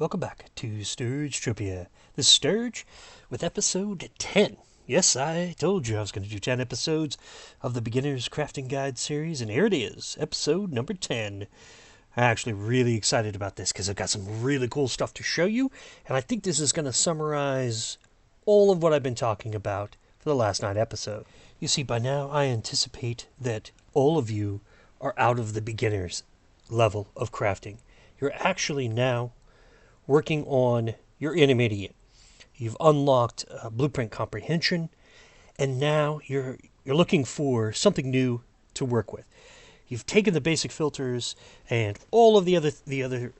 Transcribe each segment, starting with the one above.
welcome back to Sturge Entropia. This is Sturge with episode 10. Yes, I told you I was going to do 10 episodes of the Beginner's Crafting Guide series, and here it is, episode number 10. I'm actually really excited about this because I've got some really cool stuff to show you, and I think this is going to summarize all of what I've been talking about for the last 9 episodes. You see, by now I anticipate that all of you are out of the beginner's level of crafting. You're actually now working on your intermediate. You've unlocked blueprint comprehension, and now you're looking for something new to work with. You've taken the basic filters and all of the other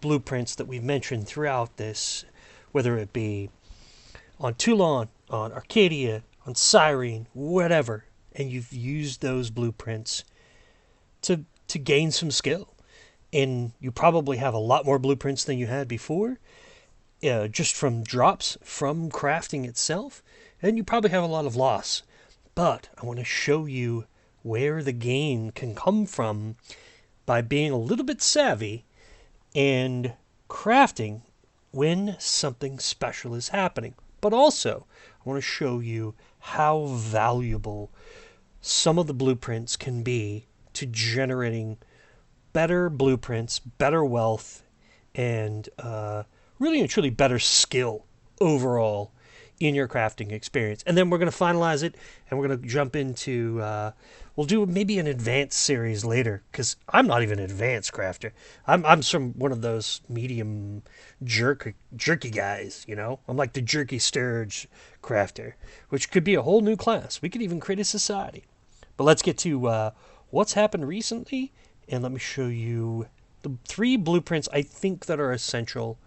blueprints that we've mentioned throughout this, whether it be on Toulon, on Arcadia, on Cyrene, whatever, and you've used those blueprints to gain some skill. And you probably have a lot more blueprints than you had before, just from drops from crafting itself, and you probably have a lot of loss. But I want to show you where the gain can come from by being a little bit savvy and crafting when something special is happening. But also, I want to show you how valuable some of the blueprints can be to generating better blueprints, better wealth, and really and truly better skill overall in your crafting experience. And then we're going to finalize it, and we're going to jump into, we'll do maybe an advanced series later, because I'm not even an advanced crafter. I'm one of those medium jerky guys, you know? I'm like the jerky sturge crafter, which could be a whole new class. We could even create a society. But let's get to what's happened recently, and let me show you the 3 blueprints I think that are essential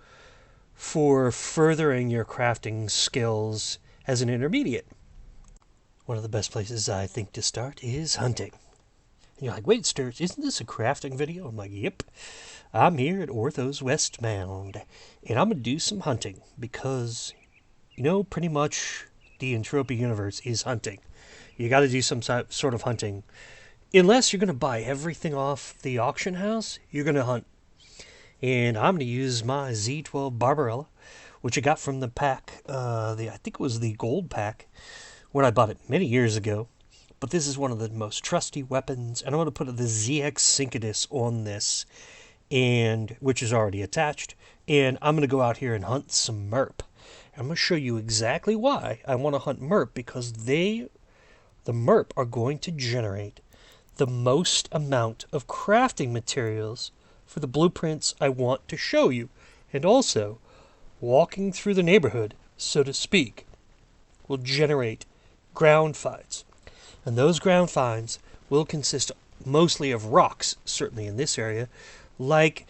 for furthering your crafting skills as an intermediate. One of the best places I think to start is hunting. And you're like, wait, Sturge, isn't this a crafting video? I'm like, yep. I'm here at Ortho's West Mound, and I'm going to do some hunting because, you know, pretty much the Entropia universe is hunting. You got to do some sort of hunting. Unless you're going to buy everything off the auction house, you're going to hunt. And I'm going to use my Z12 Barbarella, which I got from the pack, I think it was the gold pack, when I bought it many years ago. But this is one of the most trusty weapons, and I'm going to put the ZX Synchronous on this, and which is already attached. And I'm going to go out here and hunt some merp. I'm going to show you exactly why I want to hunt merp, because the merp are going to generate the most amount of crafting materials for the blueprints I want to show you. And also, walking through the neighborhood, so to speak, will generate ground finds. And those ground finds will consist mostly of rocks, certainly in this area, like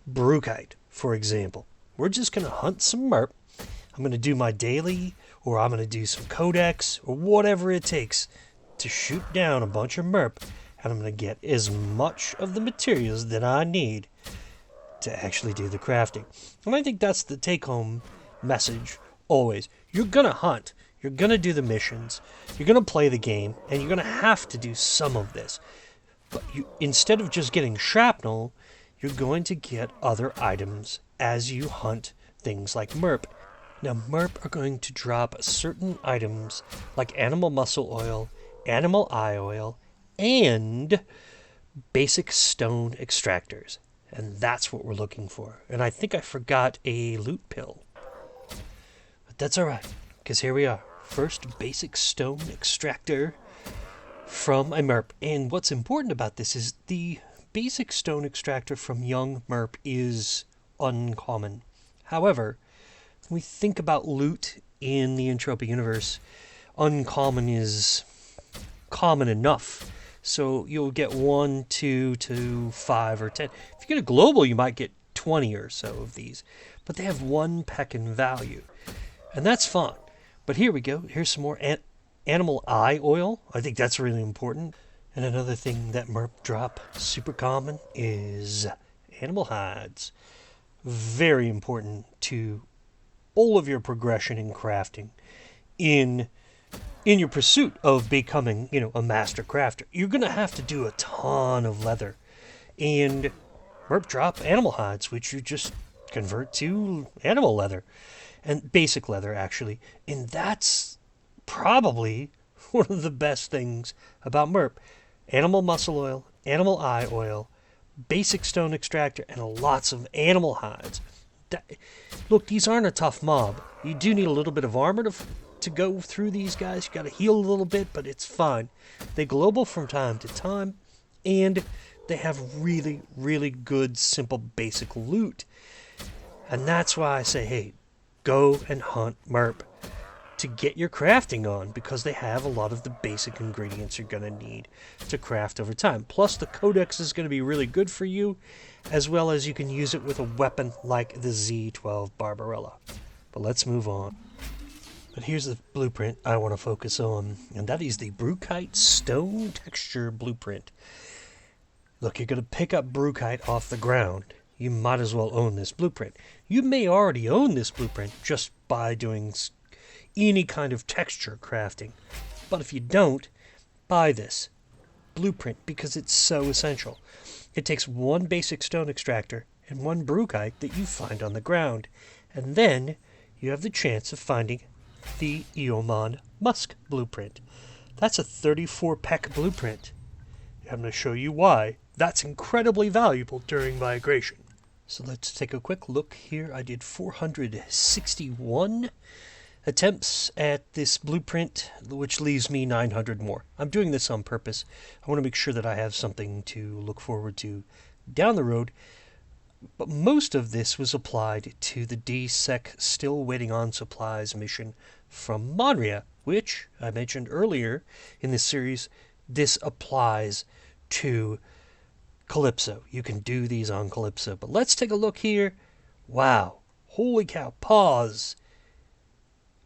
Brukite, for example. We're just going to hunt some merp. I'm going to do my daily, or I'm going to do some codex, or whatever it takes to shoot down a bunch of merp. And I'm going to get as much of the materials that I need to actually do the crafting. And I think that's the take-home message always. You're going to hunt. You're going to do the missions. You're going to play the game. And you're going to have to do some of this. But instead of just getting shrapnel, you're going to get other items as you hunt things like merp. Now, merp are going to drop certain items like animal muscle oil, animal eye oil, and basic stone extractors. And that's what we're looking for. And I think I forgot a loot pill. But that's alright, because here we are. First basic stone extractor from a merp. And what's important about this is the basic stone extractor from young merp is uncommon. However, when we think about loot in the Entropia universe, uncommon is common enough. So you'll get 1, 2 to 5 or 10. If you get a global, you might get 20 or so of these. But they have 1 peckin value. And that's fine. But here we go. Here's some more animal eye oil. I think that's really important. And another thing that merp drop, super common, is animal hides. Very important to all of your progression in crafting. In your pursuit of becoming, a master crafter, you're going to have to do a ton of leather. And merp drop animal hides, which you just convert to animal leather, and basic leather, actually. And that's probably one of the best things about MERP. Animal muscle oil, animal eye oil, basic stone extractor, and lots of animal hides. Look, these aren't a tough mob. You do need a little bit of armor to go through these guys. You gotta heal a little bit, but it's fine. They global from time to time, and they have really, really good, simple, basic loot. And that's why I say, hey, go and hunt MERP to get your crafting on, because they have a lot of the basic ingredients you're going to need to craft over time. Plus, the codex is going to be really good for you, as well as you can use it with a weapon like the Z12 Barbarella. But let's move on. But here's the blueprint I want to focus on, and that is the Brukite Stone Texture blueprint. Look, you're going to pick up Brukite off the ground. You might as well own this blueprint. You may already own this blueprint just by doing any kind of texture crafting. But if you don't, buy this blueprint because it's so essential. It takes one basic stone extractor and one Brukite that you find on the ground, and then you have the chance of finding the Eomon Musk Blueprint. That's a 34-pack blueprint. I'm going to show you why that's incredibly valuable during migration. So let's take a quick look here. I did 461 attempts at this blueprint, which leaves me 900 more. I'm doing this on purpose. I want to make sure that I have something to look forward to down the road. But most of this was applied to the DSEC Still Waiting on Supplies mission from Monria, which I mentioned earlier in this series. This applies to Calypso. You can do these on Calypso. But let's take a look here. Wow. Holy cow. Pause.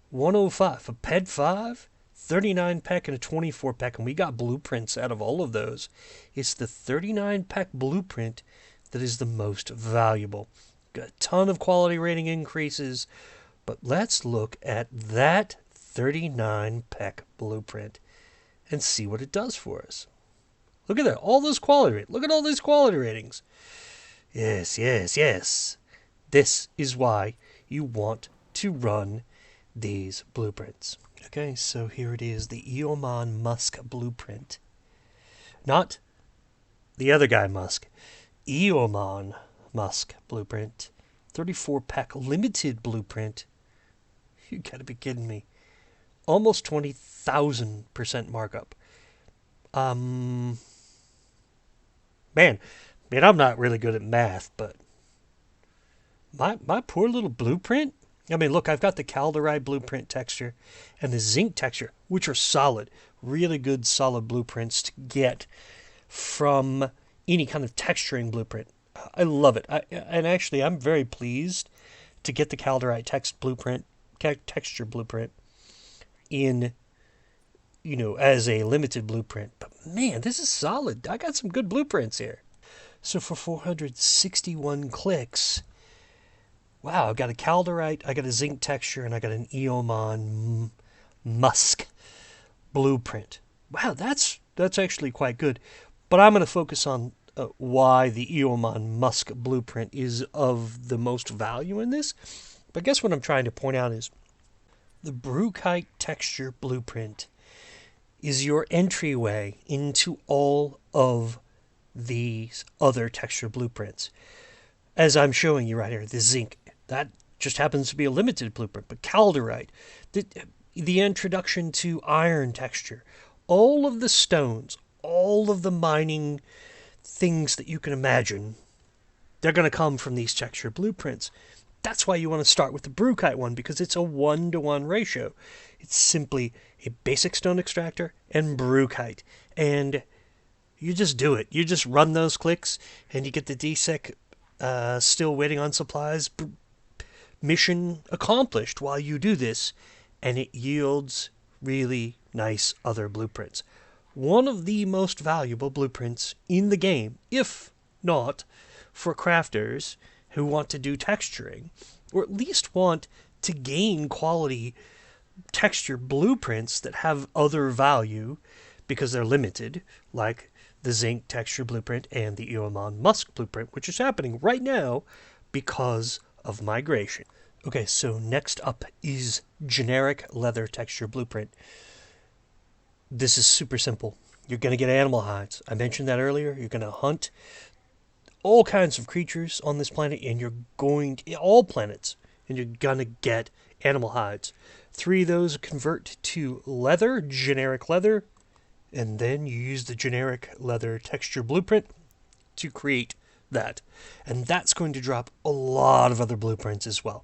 105 for PED 5, 39 pack and a 24 pack, and we got blueprints out of all of those. It's the 39 pack blueprint that is the most valuable. Got a ton of quality rating increases, but let's look at that 39 pack blueprint and see what it does for us. Look at that, all those quality ratings. Look at all these quality ratings. Yes, yes, yes. This is why you want to run these blueprints. Okay, so here it is, the Eomon Musk Blueprint. Not the other guy Musk. Eomon Musk Blueprint. 34-pack limited blueprint. You gotta be kidding me. Almost 20,000% markup. Man, I'm not really good at math, but my poor little blueprint. I mean, look, I've got the calderite blueprint texture and the zinc texture, which are solid, really good, solid blueprints to get from any kind of texturing blueprint. I love it. And actually, I'm very pleased to get the calderite texture blueprint in, as a limited blueprint. But man, this is solid. I got some good blueprints here. So for 461 clicks, wow, I've got a calderite, I got a zinc texture, and I got an Eomon Musk blueprint. Wow, that's actually quite good. But I'm going to focus on why the Eomon Musk blueprint is of the most value in this. But I guess what I'm trying to point out is the Brukite texture blueprint is your entryway into all of these other texture blueprints. As I'm showing you right here, the zinc, that just happens to be a limited blueprint, but calderite, the introduction to iron texture, all of the stones, all of the mining things that you can imagine, they're going to come from these texture blueprints. That's why you want to start with the Brukite one, because it's a 1-to-1 ratio. It's simply a basic stone extractor and Brukite. And you just do it. You just run those clicks, and you get the DSEC Still Waiting on Supplies mission accomplished while you do this, and it yields really nice other blueprints. One of the most valuable blueprints in the game, if not for crafters who want to do texturing, or at least want to gain quality texture blueprints that have other value because they're limited, like the zinc texture blueprint and the Eomon Musk blueprint, which is happening right now because of migration. Okay, so next up is generic leather texture blueprint. This is super simple. You're going to get animal hides. I mentioned that earlier. You're going to hunt all kinds of creatures on this planet, and you're going to, all planets, and you're going to get animal hides. 3 of those convert to leather, generic leather, and then you use the generic leather texture blueprint to create that. And that's going to drop a lot of other blueprints as well.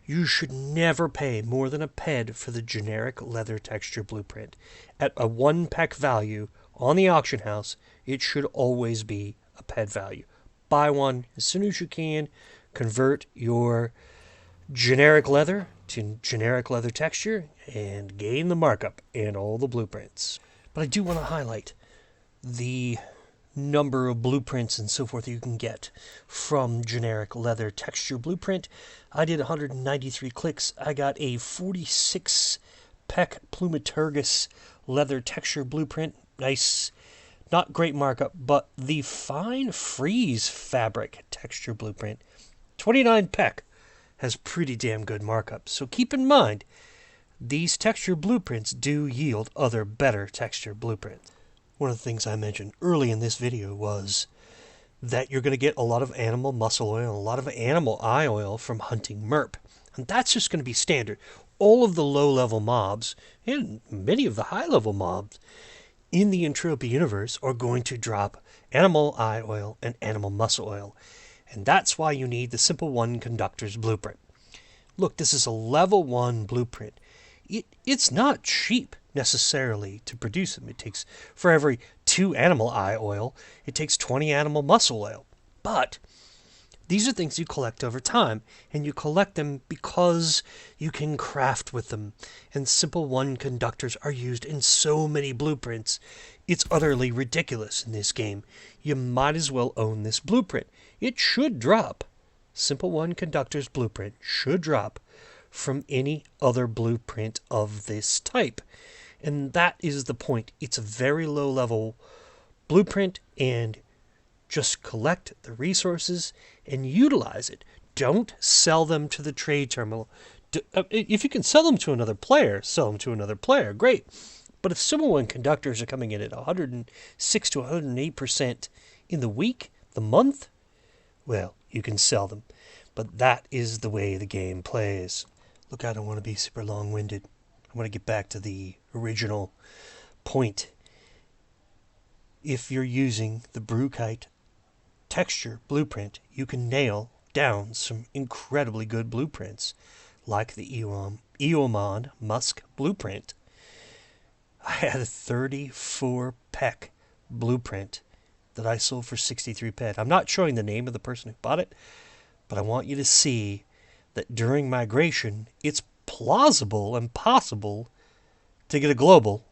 You should never pay more than a ped for the generic leather texture blueprint. At a 1 pec value on the auction house, it should always be a ped value. Buy one as soon as you can. Convert your generic leather to generic leather texture and gain the markup and all the blueprints. But I do want to highlight the number of blueprints and so forth that you can get from generic leather texture blueprint. I did 193 clicks. I got a 46 pec Plumaturgus leather texture blueprint. Nice, not great markup, but the fine frieze fabric texture blueprint, 29 pec, has pretty damn good markup. So keep in mind, these texture blueprints do yield other better texture blueprints. One of the things I mentioned early in this video was that you're going to get a lot of animal muscle oil and a lot of animal eye oil from hunting merp. And that's just going to be standard. All of the low-level mobs, and many of the high-level mobs in the Entropia universe, are going to drop animal eye oil and animal muscle oil. And that's why you need the Simple 1 Conductors blueprint. Look, this is a level 1 blueprint. It's not cheap necessarily to produce them. It takes, for every 2 animal eye oil, it takes 20 animal muscle oil. But these are things you collect over time, and you collect them because you can craft with them. And Simple 1 Conductors are used in so many blueprints. It's utterly ridiculous in this game. You might as well own this blueprint. It should drop. Simple 1 Conductors blueprint should drop from any other blueprint of this type. And that is the point. It's a very low-level blueprint, and just collect the resources and utilize it. Don't sell them to the trade terminal. If you can sell them to another player, sell them to another player. Great. But if Simple 1 Conductors are coming in at 106 to 108% in the week, the month, well, you can sell them. But that is the way the game plays. Look, I don't want to be super long-winded. I want to get back to the original point. If you're using the Brukite texture blueprint, you can nail down some incredibly good blueprints, like the Eomon Musk Blue Print. I had a 34 pec blueprint that I sold for 63 ped. I'm not showing the name of the person who bought it, but I want you to see that during migration, it's plausible and possible to get a global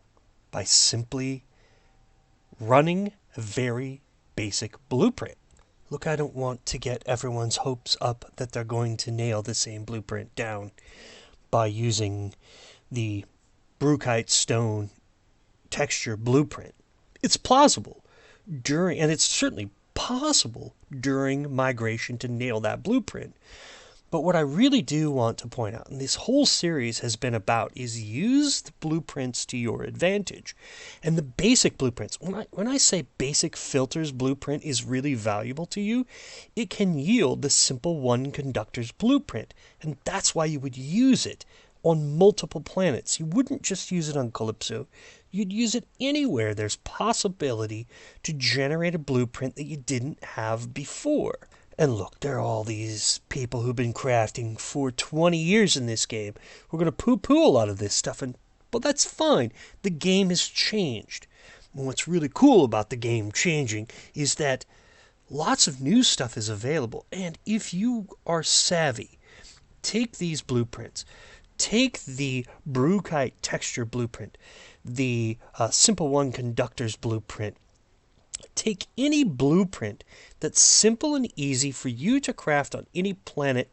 by simply running a very basic blueprint. Look, I don't want to get everyone's hopes up that they're going to nail the same blueprint down by using the Brukite Stone Texture blueprint. It's plausible and it's certainly possible during migration to nail that blueprint. But what I really do want to point out, and this whole series has been about, is use the blueprints to your advantage. And the basic blueprints, when I say basic filters blueprint is really valuable to you, it can yield the Simple 1 Conductors blueprint. And that's why you would use it on multiple planets. You wouldn't just use it on Calypso. You'd use it anywhere there's possibility to generate a blueprint that you didn't have before. And look, there are all these people who've been crafting for 20 years in this game. We're going to poo-poo a lot of this stuff, but that's fine. The game has changed. And what's really cool about the game changing is that lots of new stuff is available. And if you are savvy, take these blueprints. Take the Brukite Texture blueprint, the Simple 1 Conductors blueprint. Take any blueprint that's simple and easy for you to craft on any planet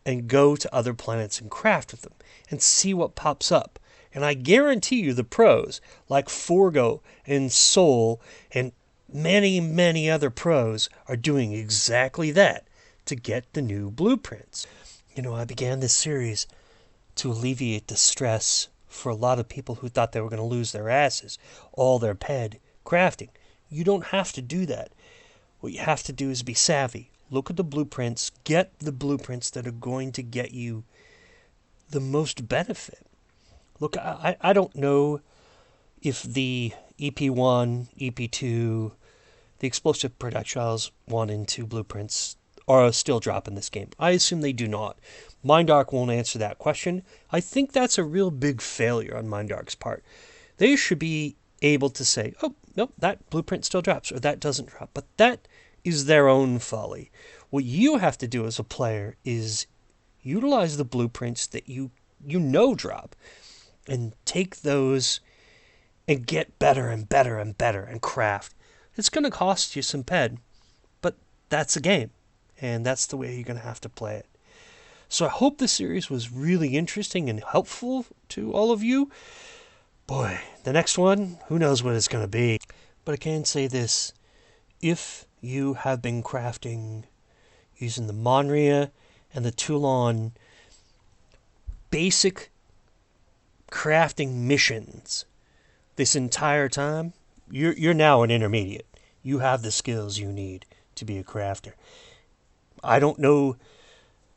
and go to other planets and craft with them and see what pops up. And I guarantee you the pros, like Forgo and Soul and many, many other pros, are doing exactly that. to get the new blueprints. You know, I began this series to alleviate the stress for a lot of people who thought they were going to lose their asses, all their ped crafting. You don't have to do that. What you have to do is be savvy. Look at the blueprints. Get the blueprints that are going to get you the most benefit. Look, I don't know if the EP1, EP2, the explosive projectiles 1 and 2 blueprints are still dropping this game. I assume they do not. Mindark won't answer that question. I think that's a real big failure on Mindark's part. They should be able to say, oh, nope, that blueprint still drops, or that doesn't drop. But that is their own folly. What you have to do as a player is utilize the blueprints that you know drop, and take those and get better and better and better and craft. It's going to cost you some ped, but that's a game, and that's the way you're going to have to play it. So I hope this series was really interesting and helpful to all of you. Boy, the next one, who knows what it's going to be. But I can say this. If you have been crafting using the Monria and the Toulon basic crafting missions this entire time, you're now an intermediate. You have the skills you need to be a crafter. I don't know,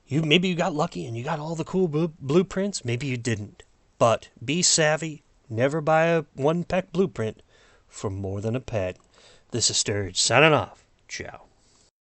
maybe you got lucky and you got all the cool blueprints. Maybe you didn't. But be savvy. Never buy a 1-pack blueprint for more than a ped. This is Sturge signing off. Ciao.